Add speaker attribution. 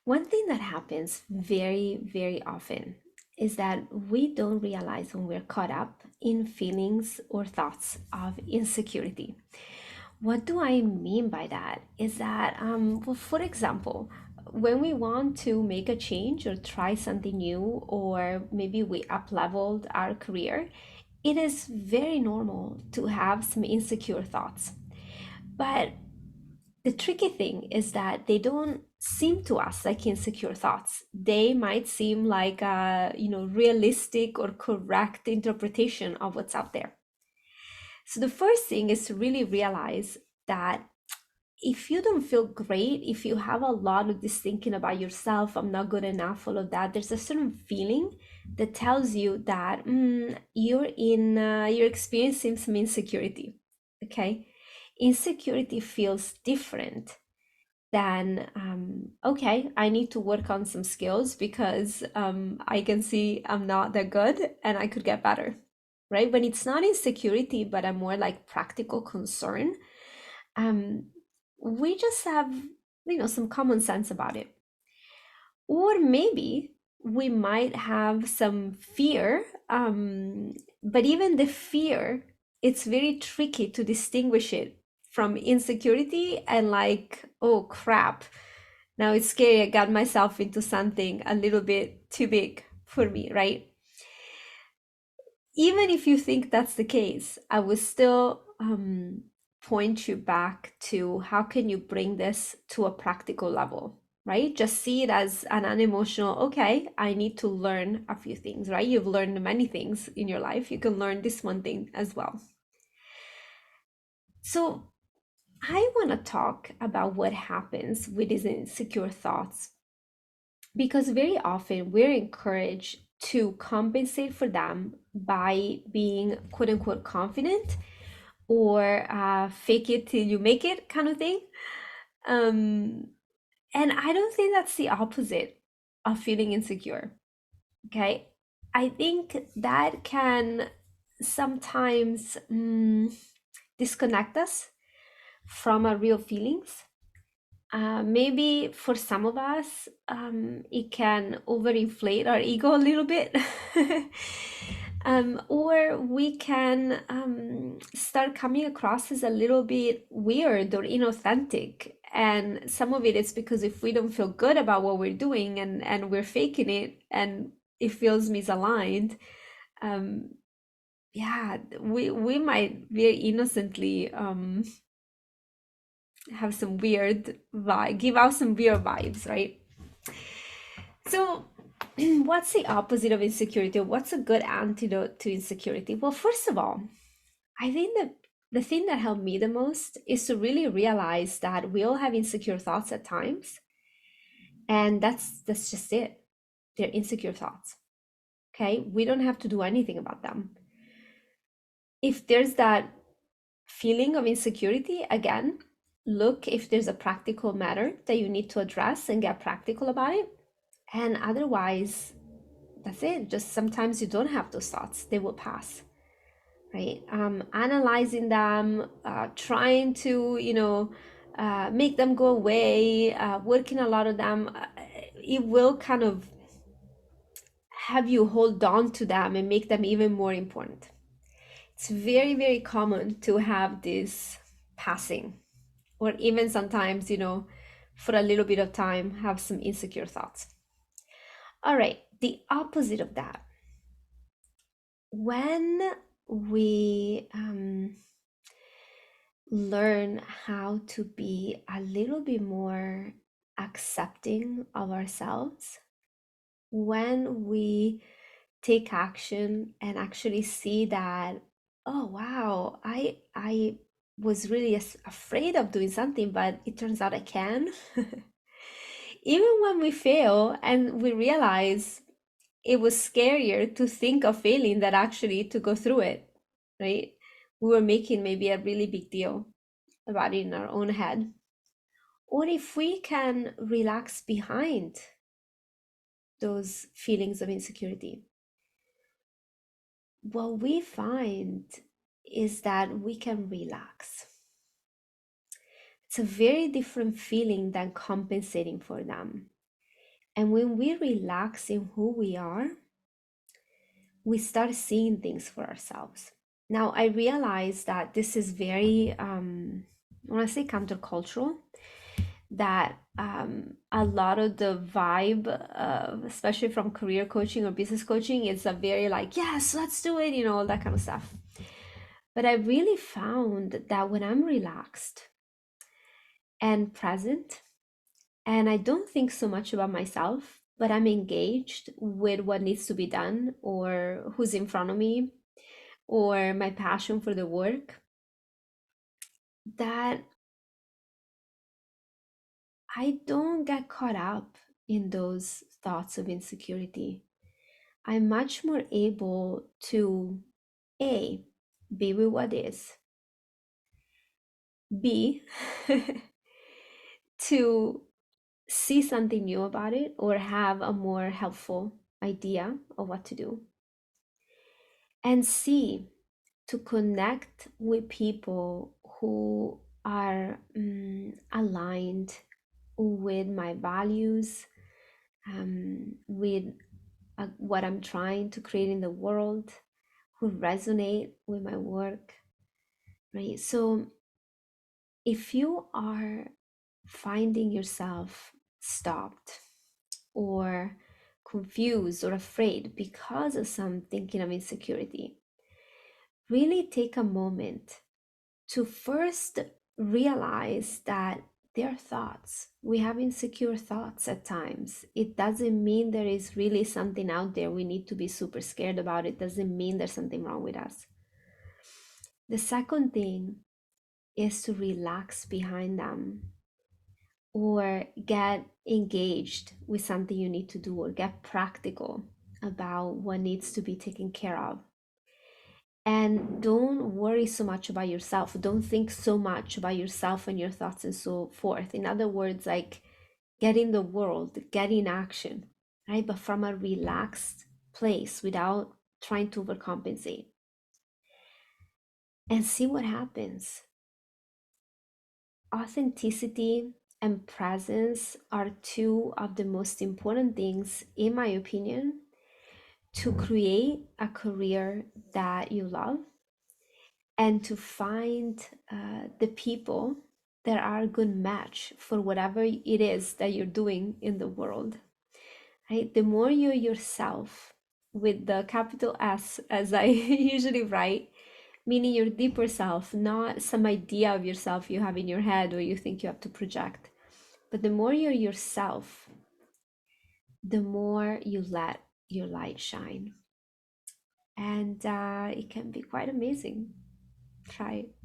Speaker 1: One thing that happens very, very often is that we don't realize when we're caught up in feelings or thoughts of insecurity. What do I mean by that? Is that, well, for example, when we want to make a change or try something new, or maybe we up leveled our career, it is very normal to have some insecure thoughts. But the tricky thing is that they don't seem to us like insecure thoughts. They might seem like a, realistic or correct interpretation of what's out there. So the first thing is to really realize that if you don't feel great, if you have a lot of this thinking about yourself, I'm not good enough, all of that, there's a certain feeling that tells you that you're experiencing some insecurity. Okay, insecurity feels different than okay, I need to work on some skills because I can see I'm not that good and I could get better, right? When it's not insecurity, but a more like practical concern, um, we just have, some common sense about it. Or maybe we might have some fear, but even the fear, it's very tricky to distinguish it from insecurity and like, oh crap, now it's scary. I got myself into something a little bit too big for me, right? Even if you think that's the case, I would still point you back to how can you bring this to a practical level, right? Just see it as an unemotional, okay, I need to learn a few things, right? You've learned many things in your life. You can learn this one thing as well. So I want to talk about what happens with these insecure thoughts because very often we're encouraged to compensate for them by being quote unquote confident or fake it till you make it kind of thing. Um, and I don't think that's the opposite of feeling insecure. Okay. I think that can sometimes disconnect us from our real feelings. Maybe for some of us, it can overinflate our ego a little bit. Or we can start coming across as a little bit weird or inauthentic. And some of it is because if we don't feel good about what we're doing and we're faking it and it feels misaligned, um, yeah, we might very innocently have some weird vibe, give out some weird vibes, right? So, what's the opposite of insecurity? What's a good antidote to insecurity? Well, first of all, I think that the thing that helped me the most is to really realize that we all have insecure thoughts at times, and that's just it. They're insecure thoughts. Okay, we don't have to do anything about them. If there's that feeling of insecurity, again, look if there's a practical matter that you need to address and get practical about it. And otherwise, that's it. Just sometimes you don't have those thoughts, they will pass, right? Analyzing them, trying to, make them go away, working a lot of them, it will kind of have you hold on to them and make them even more important. It's very, very common to have this passing, or even sometimes, for a little bit of time, have some insecure thoughts. All right, the opposite of that. When we learn how to be a little bit more accepting of ourselves, when we take action and actually see that, oh wow, I was really afraid of doing something, but it turns out I can. Even when we fail and we realize it was scarier to think of failing than actually to go through it, right? We were making maybe a really big deal about it in our own head. Or if we can relax behind those feelings of insecurity, what we find is that we can relax. It's a very different feeling than compensating for them. And when we relax in who we are, we start seeing things for ourselves. Now, I realize that this is very, I want to say countercultural, that a lot of the vibe, especially from career coaching or business coaching, is a very like, yes, let's do it, all that kind of stuff. But I really found that when I'm relaxed and present, and I don't think so much about myself, but I'm engaged with what needs to be done or who's in front of me or my passion for the work, that I don't get caught up in those thoughts of insecurity. I'm much more able to A, be with what is, B, to see something new about it or have a more helpful idea of what to do, and C, to connect with people who are aligned with my values, with what I'm trying to create in the world, who resonate with my work, right? So if you are finding yourself stopped or confused or afraid because of some thinking of insecurity, really take a moment to first realize that there are thoughts. We have insecure thoughts at times. It doesn't mean there is really something out there we need to be super scared about. It doesn't mean there's something wrong with us. The second thing is to relax behind them or get engaged with something you need to do or get practical about what needs to be taken care of. And don't worry so much about yourself. Don't think so much about yourself and your thoughts and so forth. In other words, like get in the world, get in action, right? But from a relaxed place without trying to overcompensate, and see what happens. Authenticity and presence are two of the most important things, in my opinion, to create a career that you love and to find the people that are a good match for whatever it is that you're doing in the world, right? The more you're yourself, with the capital S, as I usually write, meaning your deeper self, not some idea of yourself you have in your head or you think you have to project, but the more you're yourself, the more you let your light shine. And it can be quite amazing. Try it.